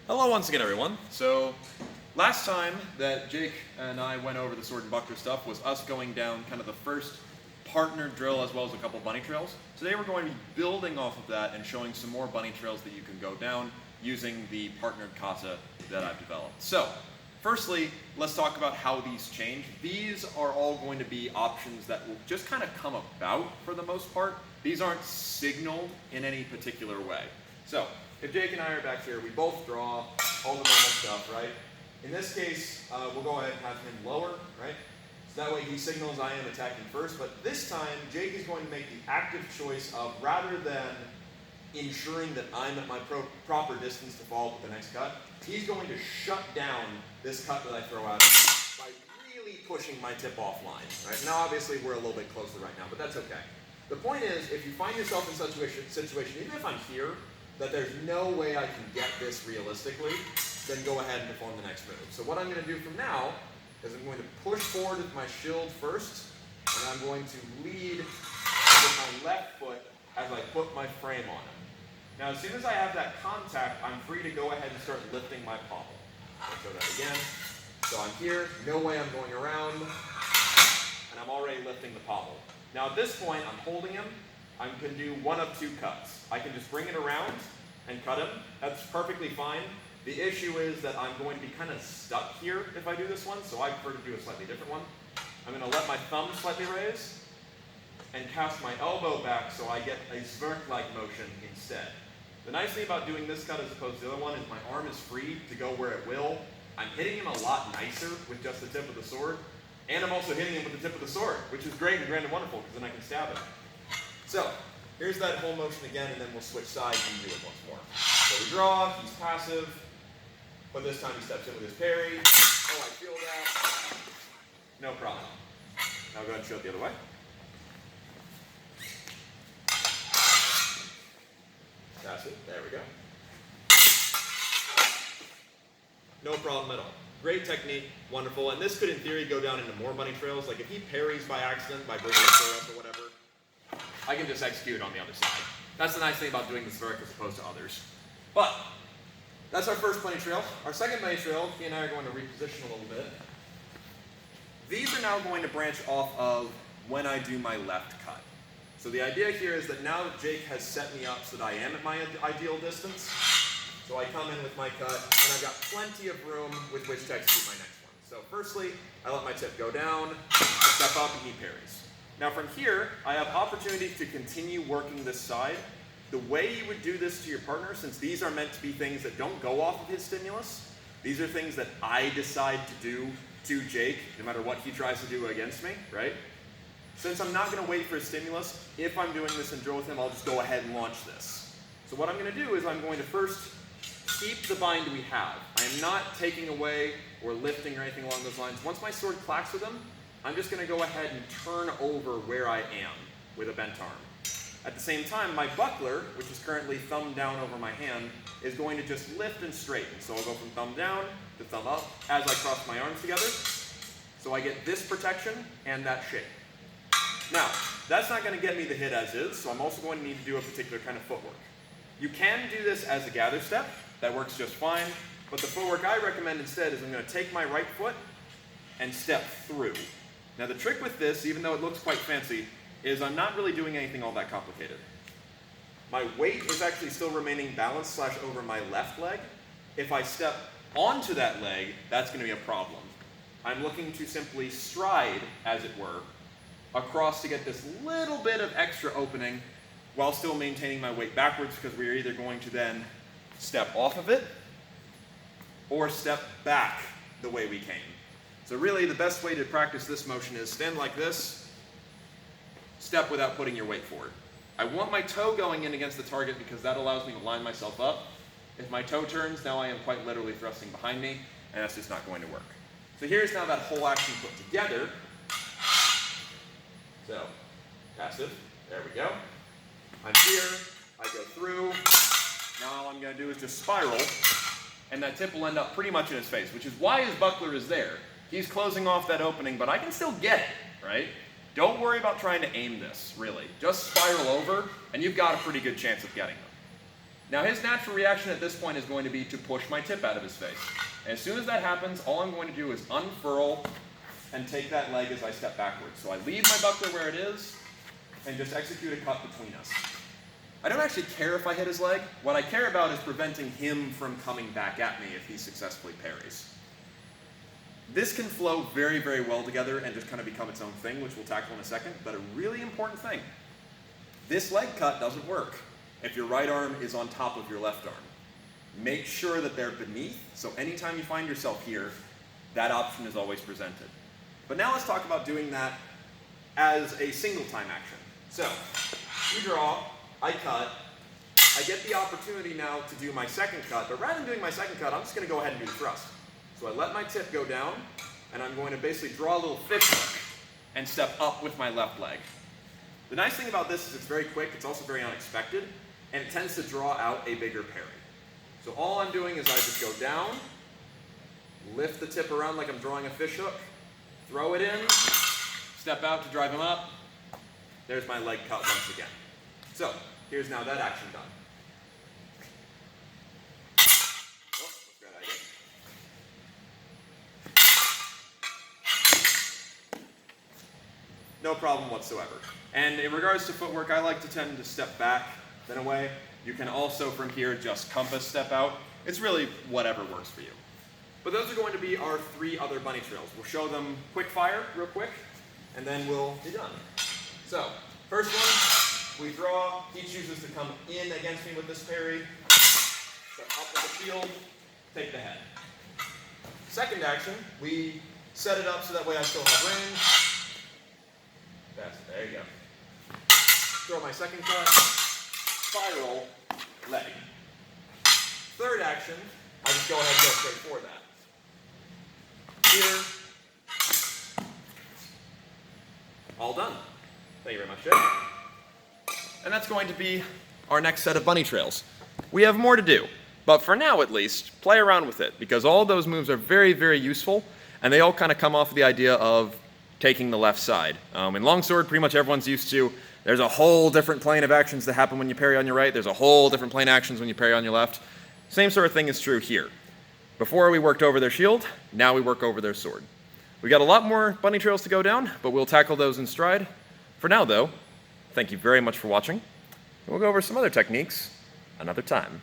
Hello once again, everyone. So, last time that Jake and I went over the sword and buckler stuff was us going down kind of the first partner drill as well as a couple bunny trails. Today we're going to be building off of that and showing some more bunny trails that you can go down using the partnered kata that I've developed. So, firstly, let's talk about how these change. These are all going to be options that will just kind of come about for the most part. These aren't signaled in any particular way. So, if Jake and I are back here, we both draw all the normal stuff, right? In this case, we'll go ahead and have him lower, right? So that way he signals I am attacking first, but this time Jake is going to make the active choice of, rather than ensuring that I'm at my proper distance to follow up with the next cut, he's going to shut down this cut that I throw at him by really pushing my tip offline, right? Now obviously we're a little bit closer right now, but that's okay. The point is, if you find yourself in such a situation, even if I'm here, that there's no way I can get this realistically, then go ahead and perform the next move. So what I'm going to do from now is I'm going to push forward with my shield first, and I'm going to lead with my left foot as I put my frame on him. Now as soon as I have that contact, I'm free to go ahead and start lifting my pommel. I'll show that again. So I'm here, no way I'm going around, and I'm already lifting the pommel. Now at this point, I'm holding him. I can do one of two cuts. I can just bring it around and cut him. That's perfectly fine. The issue is that I'm going to be kind of stuck here if I do this one, so I prefer to do a slightly different one. I'm going to let my thumb slightly raise and cast my elbow back so I get a zwerk-like motion instead. The nice thing about doing this cut as opposed to the other one is my arm is free to go where it will. I'm hitting him a lot nicer with just the tip of the sword, and I'm also hitting him with the tip of the sword, which is great and grand and wonderful because then I can stab him. So, here's that whole motion again, and then we'll switch sides and do it once more. So we draw, he's passive, but this time he steps in with his parry. Oh, I feel that. No problem. Now go ahead and show it the other way. Passive, there we go. No problem at all. Great technique, wonderful, and this could in theory go down into more bunny trails. Like if he parries by accident, by bringing his sword up or whatever, I can just execute it on the other side. That's the nice thing about doing the zwerk as opposed to others. But, that's our first bunny trail. Our second bunny trail, he and I are going to reposition a little bit. These are now going to branch off of when I do my left cut. So the idea here is that now that Jake has set me up so that I am at my ideal distance, so I come in with my cut, and I've got plenty of room with which to execute my next one. So firstly, I let my tip go down, I step up, and he parries. Now from here, I have opportunity to continue working this side. The way you would do this to your partner, since these are meant to be things that don't go off of his stimulus, these are things that I decide to do to Jake, no matter what he tries to do against me, right? Since I'm not going to wait for a stimulus, if I'm doing this in drill with him, I'll just go ahead and launch this. So what I'm going to do is I'm going to first keep the bind we have. I am not taking away or lifting or anything along those lines. Once my sword clacks with him, I'm just going to go ahead and turn over where I am with a bent arm. At the same time, my buckler, which is currently thumb down over my hand, is going to just lift and straighten. So I'll go from thumb down to thumb up as I cross my arms together. So I get this protection and that shape. Now, that's not going to get me the hit as is, so I'm also going to need to do a particular kind of footwork. You can do this as a gather step. That works just fine. But the footwork I recommend instead is I'm going to take my right foot and step through. Now the trick with this, even though it looks quite fancy, is I'm not really doing anything all that complicated. My weight is actually still remaining balanced / over my left leg. If I step onto that leg, that's going to be a problem. I'm looking to simply stride, as it were, across to get this little bit of extra opening while still maintaining my weight backwards, because we are either going to then step off of it or step back the way we came. So really the best way to practice this motion is stand like this, step without putting your weight forward. I want my toe going in against the target because that allows me to line myself up. If my toe turns, now I am quite literally thrusting behind me, and that's just not going to work. So here's now that whole action put together. So, passive, there we go. I'm here, I go through. Now all I'm going to do is just spiral, and that tip will end up pretty much in his face, which is why his buckler is there. He's closing off that opening, but I can still get it, right? Don't worry about trying to aim this, really. Just spiral over, and you've got a pretty good chance of getting them. Now his natural reaction at this point is going to be to push my tip out of his face. And as soon as that happens, all I'm going to do is unfurl and take that leg as I step backwards. So I leave my buckler where it is and just execute a cut between us. I don't actually care if I hit his leg. What I care about is preventing him from coming back at me if he successfully parries. This can flow very, very well together and just kind of become its own thing, which we'll tackle in a second, but a really important thing. This leg cut doesn't work if your right arm is on top of your left arm. Make sure that they're beneath, so anytime you find yourself here, that option is always presented. But now let's talk about doing that as a single time action. So, you draw, I cut, I get the opportunity now to do my second cut, but rather than doing my second cut, I'm just going to go ahead and do the thrust. So I let my tip go down, and I'm going to basically draw a little fish hook and step up with my left leg. The nice thing about this is it's very quick, it's also very unexpected, and it tends to draw out a bigger parry. So all I'm doing is I just go down, lift the tip around like I'm drawing a fish hook, throw it in, step out to drive him up. There's my leg cut once again. So here's now that action done. Oh, let's try that again. No problem whatsoever. And in regards to footwork, I like to tend to step back, then away. You can also from here just compass step out. It's really whatever works for you. But those are going to be our 3 other bunny trails. We'll show them quick fire real quick, and then we'll be done. So, first one, we draw. He chooses to come in against me with this parry. Step up with the shield, take the head. Second action, we set it up so that way I still have range. There you go. Throw my second cut, spiral, leg. Third action, I just go ahead and go straight for that. Here. All done. Thank you very much, Jay. And that's going to be our next set of bunny trails. We have more to do, but for now at least, play around with it, because all those moves are very, very useful, and they all kind of come off of the idea of taking the left side. In longsword, pretty much everyone's used to, there's a whole different plane of actions that happen when you parry on your right, there's a whole different plane of actions when you parry on your left. Same sort of thing is true here. Before we worked over their shield, now we work over their sword. We got a lot more bunny trails to go down, but we'll tackle those in stride. For now though, thank you very much for watching. We'll go over some other techniques another time.